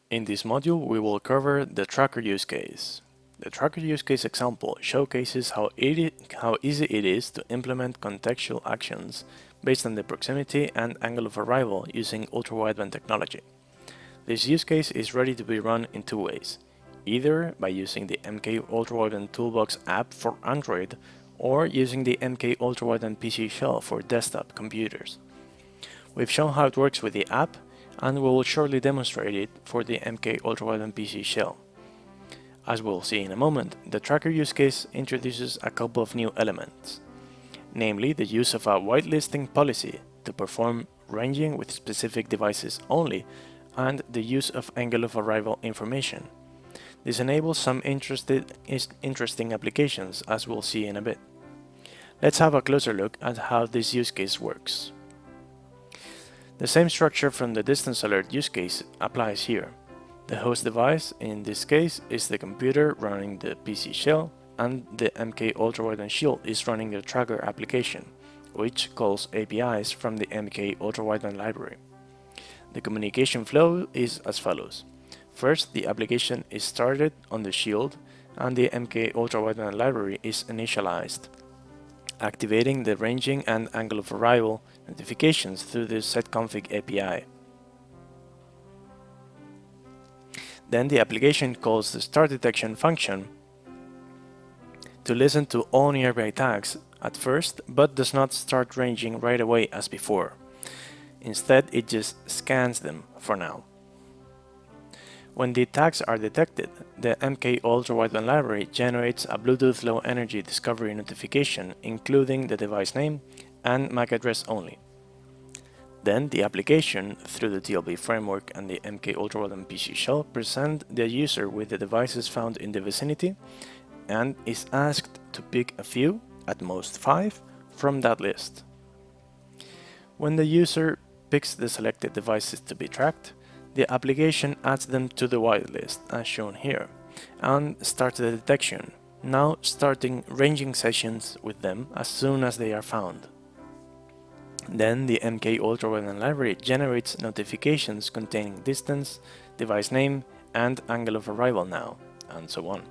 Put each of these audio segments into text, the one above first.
In this module, we will cover the tracker use case. The tracker use case example showcases how easy it is to implement contextual actions based on the proximity and angle of arrival using ultra-wideband technology. This use case is ready to be run in two ways, either by using the MK Ultra-Wideband Toolbox app for Android or using the MK Ultra-Wideband PC Shell for desktop computers. We've shown how it works with the app, and we will shortly demonstrate it for the MK Ultra-Wideband PC Shell. As we'll see in a moment, the tracker use case introduces a couple of new elements, namely the use of a whitelisting policy to perform ranging with specific devices only, and the use of angle of arrival information. This enables some interesting applications, as we'll see in a bit. Let's have a closer look at how this use case works. The same structure from the distance alert use case applies here. The host device in this case is the computer running the PC Shell, and the MK Ultra-Wideband Shield is running the tracker application, which calls APIs from the MK Ultra-Wideband library. The communication flow is as follows. First, the application is started on the Shield, and the MK Ultra-Wideband library is initialized, activating the ranging and angle of arrival notifications through the setConfig API. Then the application calls the start detection function to listen to all nearby tags at first, but does not start ranging right away as before. Instead, it just scans them for now. When the tags are detected, the MK Ultra-Wideband library generates a Bluetooth Low Energy discovery notification, including the device name and MAC address only. Then the application, through the TLB framework and the MK Ultra-Wideband PC Shell, present the user with the devices found in the vicinity and is asked to pick a few, at most 5, from that list. When the user picks the selected devices to be tracked, the application adds them to the whitelist, as shown here, and starts the detection, now starting ranging sessions with them as soon as they are found. Then the MK Ultra-Wideband library generates notifications containing distance, device name, and angle of arrival now, and so on.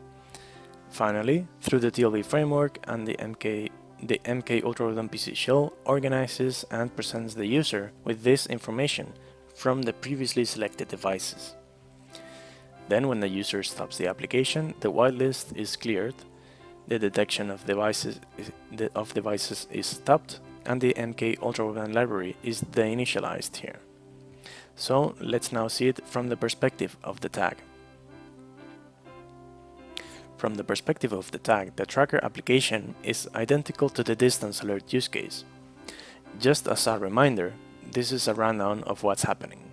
Finally, through the TLB framework and the MK Ultra-Wideband PC Shell organizes and presents the user with this information from the previously selected devices. Then when the user stops the application, the whitelist is cleared, the detection of devices is stopped, and the MK Ultra-Wideband library is deinitialized here. So let's now see it from the perspective of the tag. From the perspective of the tag, the tracker application is identical to the distance alert use case. Just as a reminder, this is a rundown of what's happening.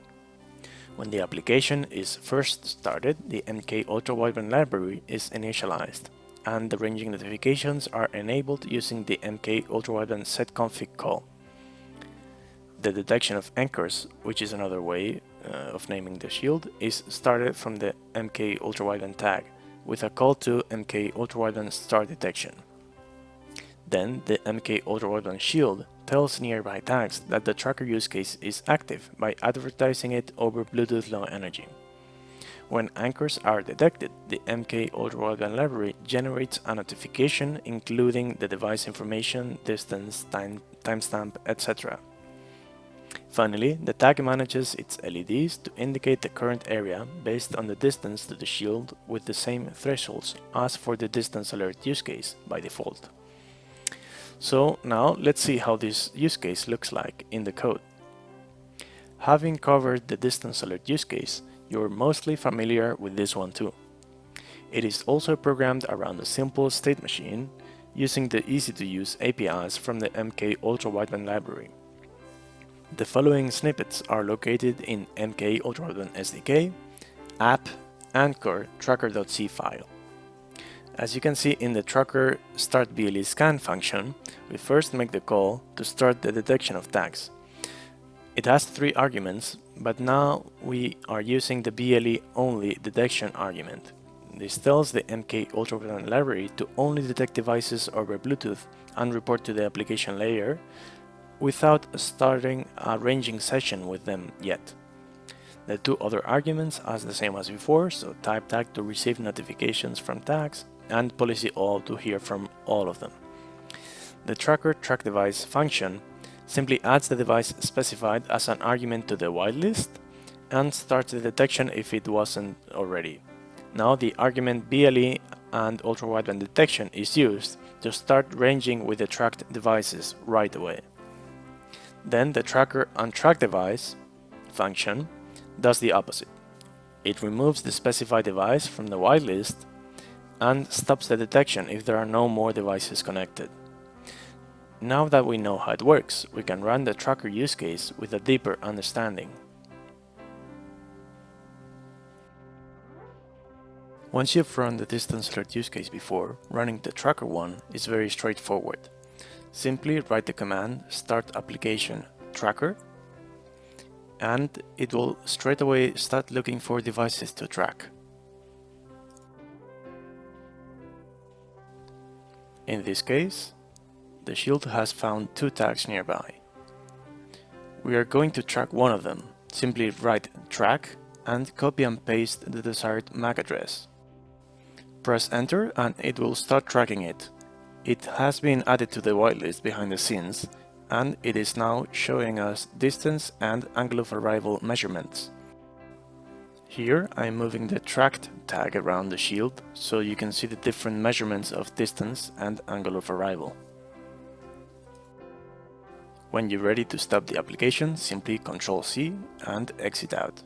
When the application is first started, the MK Ultra-Wideband library is initialized, and the ranging notifications are enabled using the MK Ultra-Wideband setConfig call. The detection of anchors, which is another way of naming the shield, is started from the MK Ultra-Wideband tag, with a call to MK Ultra-Wideband start detection. Then the MK Ultra-Wideband Shield tells nearby tags that the tracker use case is active by advertising it over Bluetooth Low Energy. When anchors are detected, the MK Ultra-Wideband library generates a notification including the device information, distance, timestamp, etc. Finally, the tag manages its LEDs to indicate the current area based on the distance to the shield with the same thresholds as for the distance alert use case by default. So now let's see how this use case looks like in the code. Having covered the distance alert use case, you're mostly familiar with this one too. It is also programmed around a simple state machine using the easy-to-use APIs from the MK Ultra-Wideband library. The following snippets are located in MK Ultra-Wideband SDK, app, anchor, tracker.c file. As you can see in the tracker start BLE scan function, we first make the call to start the detection of tags. It has 3 arguments, but now we are using the BLE only detection argument. This tells the MK Ultra-Wideband library to only detect devices over Bluetooth and report to the application layer without starting a ranging session with them yet. The two other arguments are the same as before, so type tag to receive notifications from tags and policy all to hear from all of them. The tracker track device function simply adds the device specified as an argument to the whitelist and starts the detection if it wasn't already. Now the argument BLE and ultra-wideband detection is used to start ranging with the tracked devices right away. Then the tracker untrack device function does the opposite. It removes the specified device from the whitelist and stops the detection if there are no more devices connected. Now that we know how it works, we can run the tracker use case with a deeper understanding. Once you've run the distance alert use case before, running the tracker one is very straightforward. Simply write the command start application tracker and it will straight away start looking for devices to track. In this case, the Shield has found two tags nearby. We are going to track one of them. Simply write track and copy and paste the desired MAC address. Press enter and it will start tracking it. It has been added to the whitelist behind the scenes and it is now showing us distance and angle of arrival measurements. Here I'm moving the tracked tag around the Shield so you can see the different measurements of distance and angle of arrival. When you're ready to stop the application, simply Ctrl+C and exit out.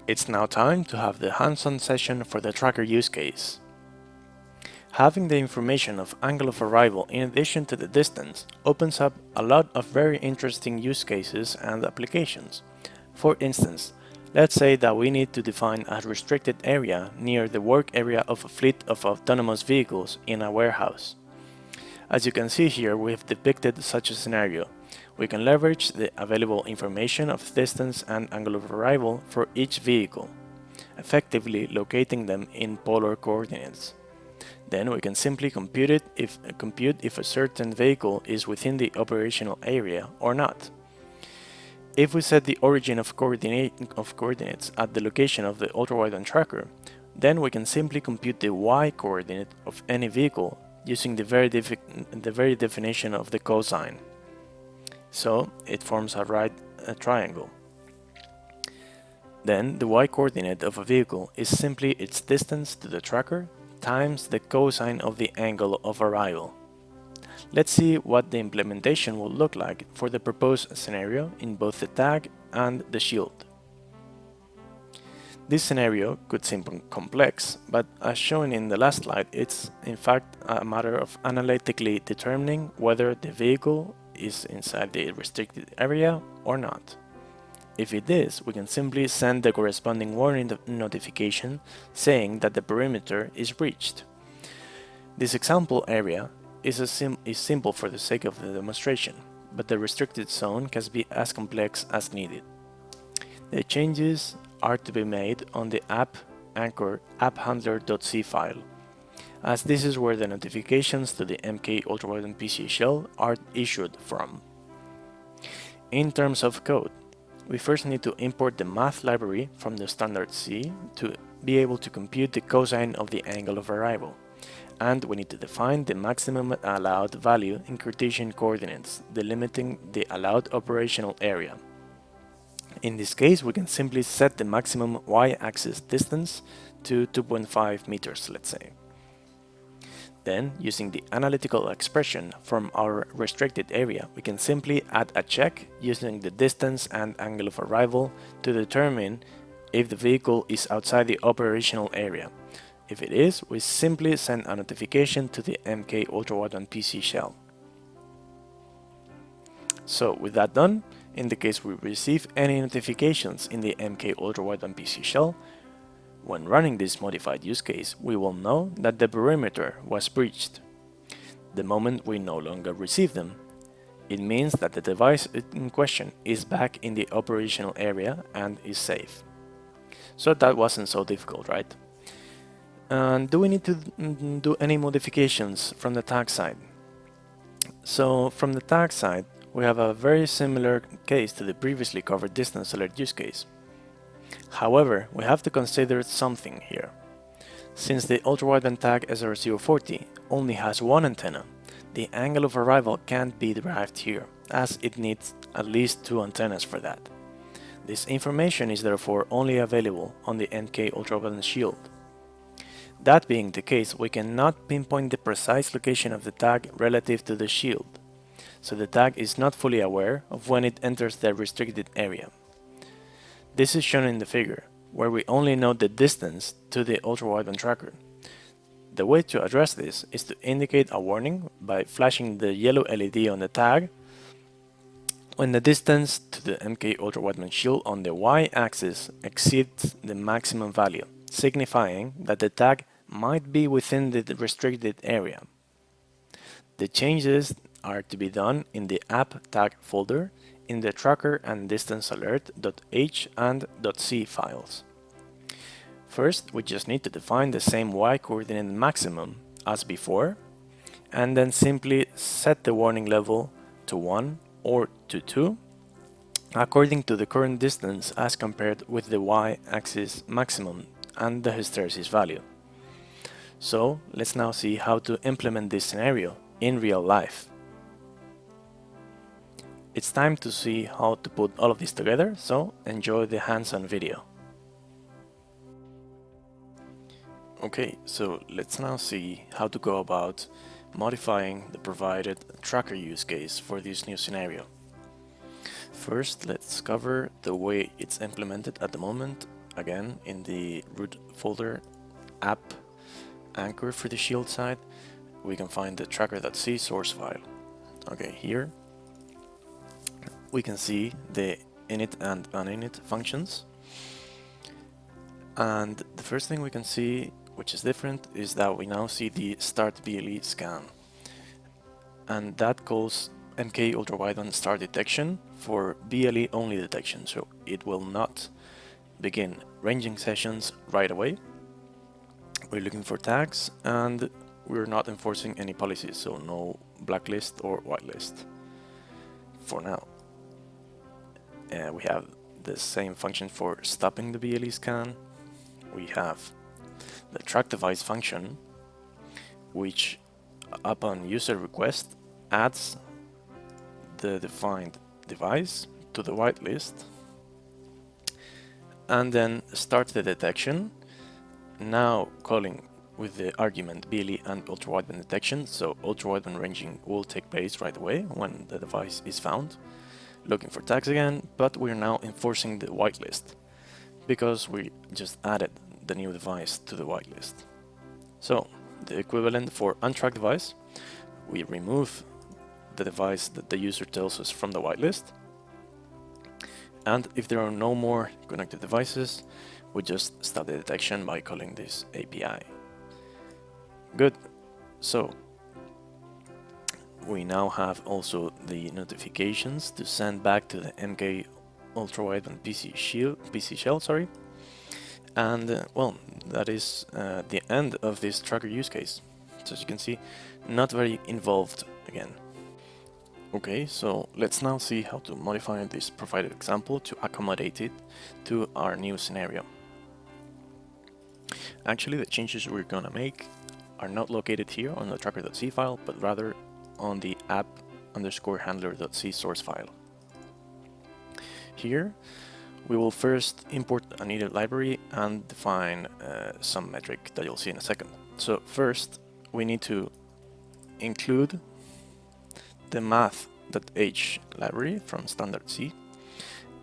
It's now time to have the hands-on session for the tracker use case. Having the information of angle of arrival in addition to the distance opens up a lot of very interesting use cases and applications. For instance, let's say that we need to define a restricted area near the work area of a fleet of autonomous vehicles in a warehouse. As you can see here, we've depicted such a scenario. We can leverage the available information of distance and angle of arrival for each vehicle, effectively locating them in polar coordinates. Then we can simply compute if a certain vehicle is within the operational area or not. If we set the origin of coordinates at the location of the ultra-wideband tracker, then we can simply compute the y coordinate of any vehicle using the very definition of the cosine. So it forms a right triangle. Then the y coordinate of a vehicle is simply its distance to the tracker times the cosine of the angle of arrival. Let's see what the implementation will look like for the proposed scenario in both the tag and the Shield. This scenario could seem complex, but as shown in the last slide, it's in fact a matter of analytically determining whether the vehicle is inside the restricted area or not. If it is, we can simply send the corresponding warning notification saying that the perimeter is breached. This example area is simple for the sake of the demonstration, but the restricted zone can be as complex as needed. The changes are to be made on the app anchor apphandler.c file, as this is where the notifications to the MK UWB PC Shell are issued from. In terms of code, we first need to import the math library from the standard C to be able to compute the cosine of the angle of arrival, and we need to define the maximum allowed value in Cartesian coordinates, delimiting the allowed operational area. In this case, we can simply set the maximum y-axis distance to 2.5 meters, let's say. Then, using the analytical expression from our restricted area, we can simply add a check using the distance and angle of arrival to determine if the vehicle is outside the operational area. If it is, we simply send a notification to the MK UWB PC Shell. So with that done, in the case we receive any notifications in the MK UWB PC Shell, when running this modified use case, we will know that the perimeter was breached. The moment we no longer receive them, it means that the device in question is back in the operational area and is safe. So that wasn't so difficult, right? And do we need to do any modifications from the tag side? So from the tag side, We have a very similar case to the previously covered distance alert use case. However, we have to consider something here. Since the ultra-wideband tag SR040 only has one antenna, the angle of arrival can't be derived here, as it needs at least two antennas for that. This information is therefore only available on the MK UWB Shield. That being the case, we cannot pinpoint the precise location of the tag relative to the shield, so the tag is not fully aware of when it enters the restricted area. This is shown in the figure, where we only know the distance to the ultra-wideband tracker. The way to address this is to indicate a warning by flashing the yellow LED on the tag when the distance to the MK UWB Shield on the y-axis exceeds the maximum value, signifying that the tag might be within the restricted area. The changes are to be done in the app tag folder in the tracker and distance alert.h and .c files. First, we just need to define the same y coordinate maximum as before, and then simply set the warning level to 1 or to 2 according to the current distance as compared with the y-axis maximum and the hysteresis value. So let's now see how to implement this scenario in real life. It's time to see how to put all of this together, so enjoy the hands-on video. Okay, so let's now see how to go about modifying the provided tracker use case for this new scenario. First, let's cover the way it's implemented at the moment, again in the root folder app anchor for the shield side. We can find the tracker.c source file. Okay, here we can see the init and uninit functions, and the first thing we can see which is different is that we now see the start BLE scan, and that calls MK ultra-wideband start detection for BLE only detection, so it will not begin ranging sessions right away. We're looking for tags and we're not enforcing any policies, so no blacklist or whitelist for now. We have the same function for stopping the BLE scan. We have the track device function, which upon user request adds the defined device to the whitelist and then starts the detection, now calling with the argument BLE and ultra-wideband detection, so ultra-wideband ranging will take place right away when the device is found. Looking for tags again, but we're now enforcing the whitelist because we just added the new device to the whitelist. So the equivalent for untracked device, we remove the device that the user tells us from the whitelist, and if there are no more connected devices, we just stop the detection by calling this API. Good. So we now have also the notifications to send back to the MK ultra-wideband PC Shell, sorry. And well, that is the end of this tracker use case. So as you can see, not very involved again. Okay, so let's now see how to modify this provided example to accommodate it to our new scenario. Actually, the changes we're gonna make are not located here on the tracker.c file, but rather on the app_handler.c source file. Here, we will first import a needed library and define some metric that you'll see in a second. So first, we need to include the math.h library from standard C,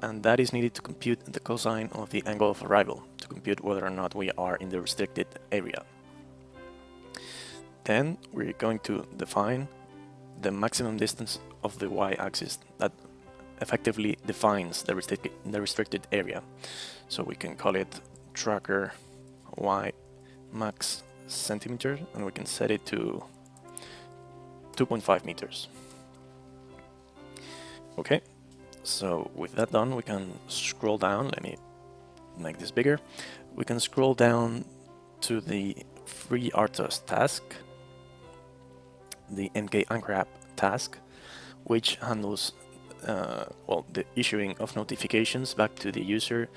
and that is needed to compute the cosine of the angle of arrival, to compute whether or not we are in the restricted area. Then we're going to define the maximum distance of the y-axis that effectively defines the restricted area. So we can call it tracker y max centimeter, and we can set it to 2.5 meters. Okay, so with that done, we can scroll down. Let me make this bigger. We can scroll down to the FreeRTOS task, the MK Anchor app task, which handles well, the issuing of notifications back to the user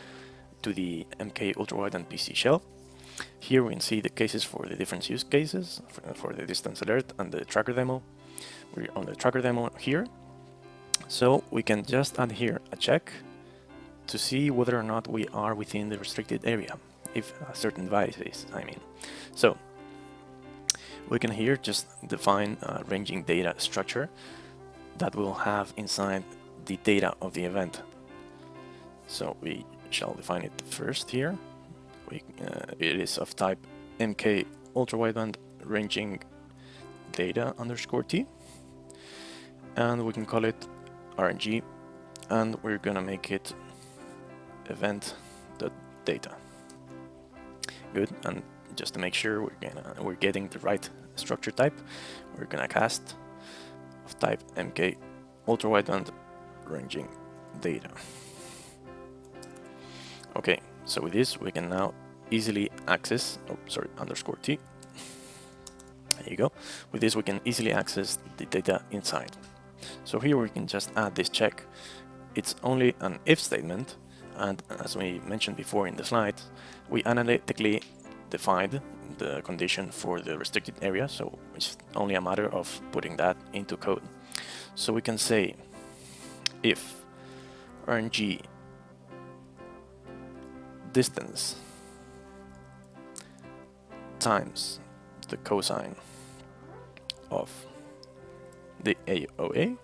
to the MK UWB PC Shell. Here we can see the cases for the different use cases for the distance alert and the tracker demo. We're on the tracker demo here, so we can just add here a check to see whether or not we are within the restricted area, if a certain device is, I mean. So we can here just define a ranging data structure that will have inside the data of the event. So we shall define it first here. It is of type MK ultrawideband ranging data underscore T, and we can call it RNG, and we're gonna make it event.data. Good, and just to make sure we're getting the right structure type, we're gonna cast of type MK ultrawideband ranging data. Okay, so with this we can now easily access, underscore T. There you go. With this we can easily access the data inside. So here we can just add this check. It's only an if statement, and as we mentioned before in the slide, we analytically defined the condition for the restricted area, so it's only a matter of putting that into code. So we can say if RNG distance times the cosine of the AOA,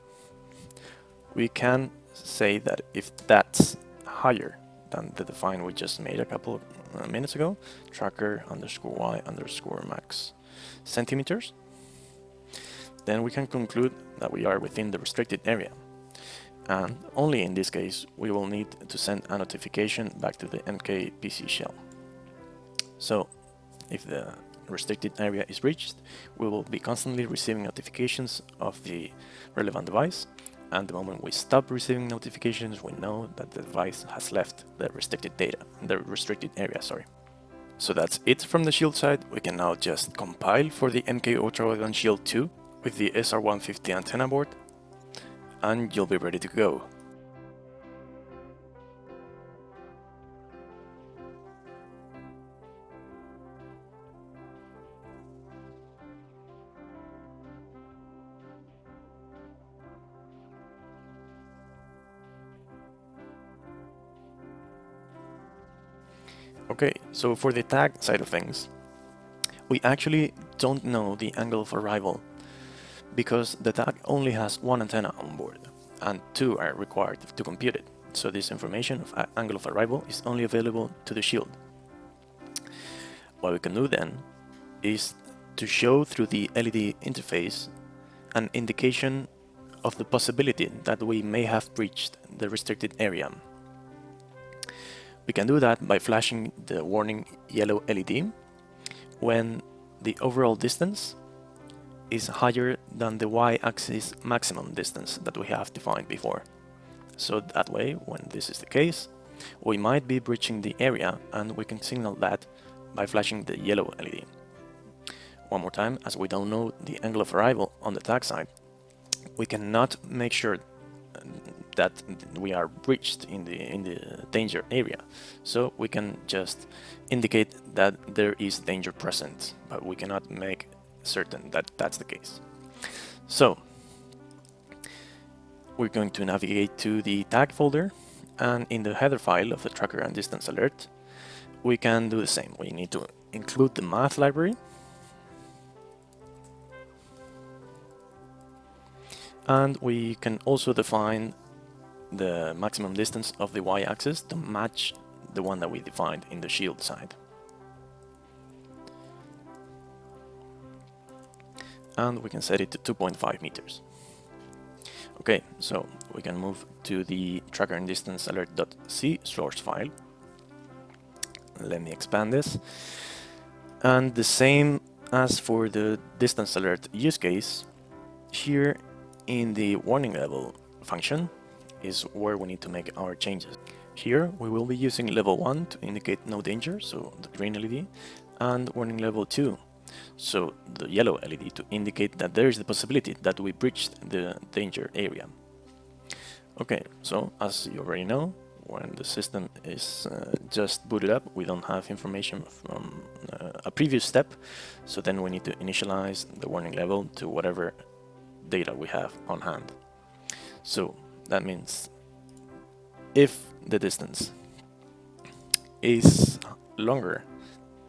we can say that if that's higher than the define we just made a couple of minutes ago, tracker underscore y underscore max centimeters, then we can conclude that we are within the restricted area. And only in this case we will need to send a notification back to the MK PC Shell. So if the restricted area is reached, we will be constantly receiving notifications of the relevant device, and the moment we stop receiving notifications, we know that the device has left the restricted area, sorry. So that's it from the Shield side. We can now just compile for the MK UWB Shield 2 with the SR150 antenna board, and you'll be ready to go. Okay, so for the tag side of things, we actually don't know the angle of arrival because the tag only has one antenna on board and two are required to compute it. So this information of angle of arrival is only available to the Shield. What we can do then is to show through the LED interface an indication of the possibility that we may have breached the restricted area. We can do that by flashing the warning yellow LED when the overall distance is higher than the y-axis maximum distance that we have defined before. So that way, when this is the case, we might be breaching the area, and we can signal that by flashing the yellow LED. One more time, as we don't know the angle of arrival on the tag side, we cannot make sure that we are breached in the danger area. So we can just indicate that there is danger present, but we cannot make certain that that's the case. So we're going to navigate to the tag folder, and in the header file of the tracker and distance alert, we can do the same. We need to include the math library, and we can also define the maximum distance of the y-axis to match the one that we defined in the Shield side. And we can set it to 2.5 meters. Okay, so we can move to the tracker and distance alert.c source file. Let me expand this. And the same as for the distance alert use case, here in the warning level function is where we need to make our changes. Here we will be using level 1 to indicate no danger, so the green LED, and warning level 2 so the yellow LED to indicate that there is the possibility that we breached the danger area. Okay, so as you already know, when the system is just booted up, we don't have information from a previous step, so then we need to initialize the warning level to whatever data we have on hand. So that means if the distance is longer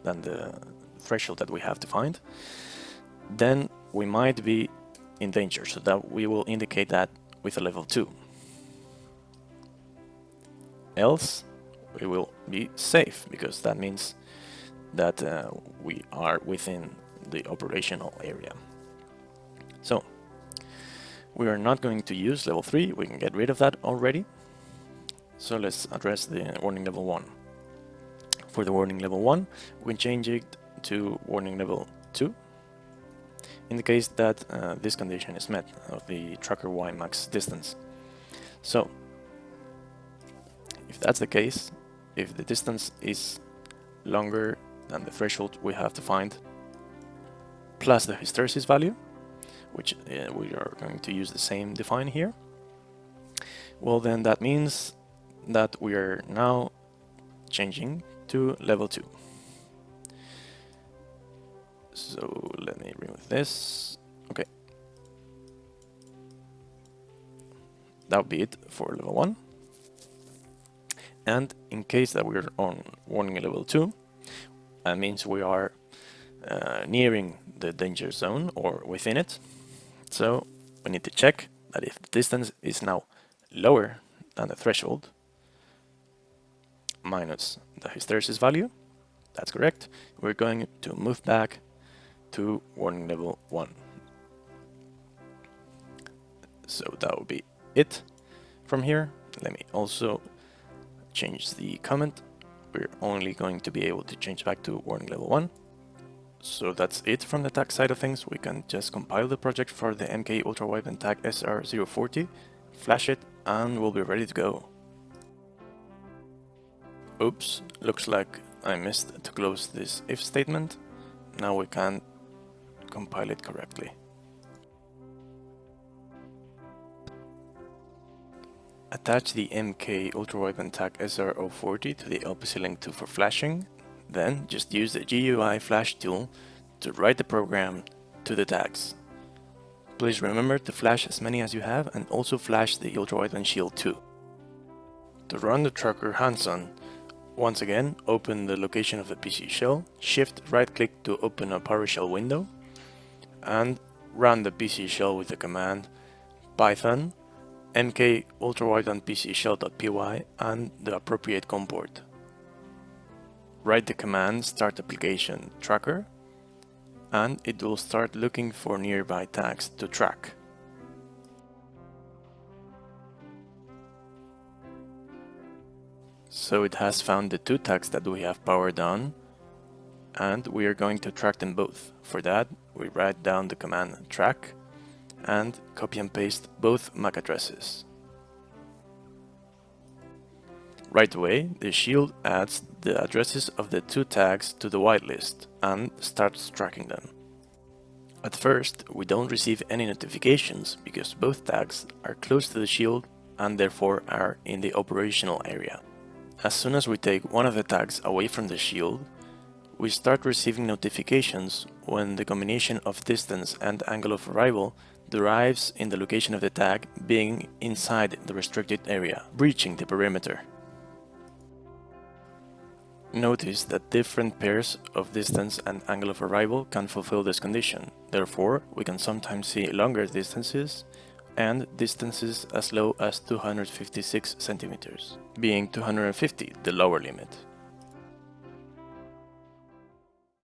than the threshold that we have defined, then we might be in danger, so that we will indicate that with a level 2. Else we will be safe, because that means that we are within the operational area. So we are not going to use level 3, we can get rid of that already. So let's address the warning level 1. For the warning level 1, we can change it to warning level 2 in the case that this condition is met of the tracker Y max distance. So if that's the case, if the distance is longer than the threshold we have defined, plus the hysteresis value, which we are going to use the same define here, well then that means that we are now changing to level 2. So let me remove this. Okay. That would be it for level 1. And in case that we're on warning level 2, that means we are nearing the danger zone or within it. So we need to check that if the distance is now lower than the threshold minus the hysteresis value, that's correct, we're going to move back to warning level 1. So that will be it from here. Let me also change the comment. We're only going to be able to change back to warning level 1. So that's it from the tag side of things. We can just compile the project for the MK UWB Tag SR040, flash it, and we'll be ready to go. Oops, looks like I missed to close this if statement. Now we can compile it correctly. Attach the MK UWB Tag SR040 to the LPC link 2 for flashing. Then just use the GUI flash tool to write the program to the tags. Please remember to flash as many as you have, and also flash the UWB Shield too. To run the tracker hands-on, once again open the location of the PC Shell, shift right click to open a PowerShell window, and run the PC Shell with the command python mk UWB PC Shell.py and the appropriate COM port. Write the command start application tracker, and it will start looking for nearby tags to track. So it has found the 2 tags that we have powered on, and we are going to track them both. For that, we write down the command track and copy and paste both MAC addresses. Right away, the Shield adds the addresses of the 2 tags to the whitelist and starts tracking them. At first, we don't receive any notifications because both tags are close to the Shield and therefore are in the operational area. As soon as we take one of the tags away from the Shield, we start receiving notifications when the combination of distance and angle of arrival derives in the location of the tag being inside the restricted area, breaching the perimeter. Notice that different pairs of distance and angle of arrival can fulfill this condition. Therefore, we can sometimes see longer distances and distances as low as 256 centimeters, being 250 the lower limit.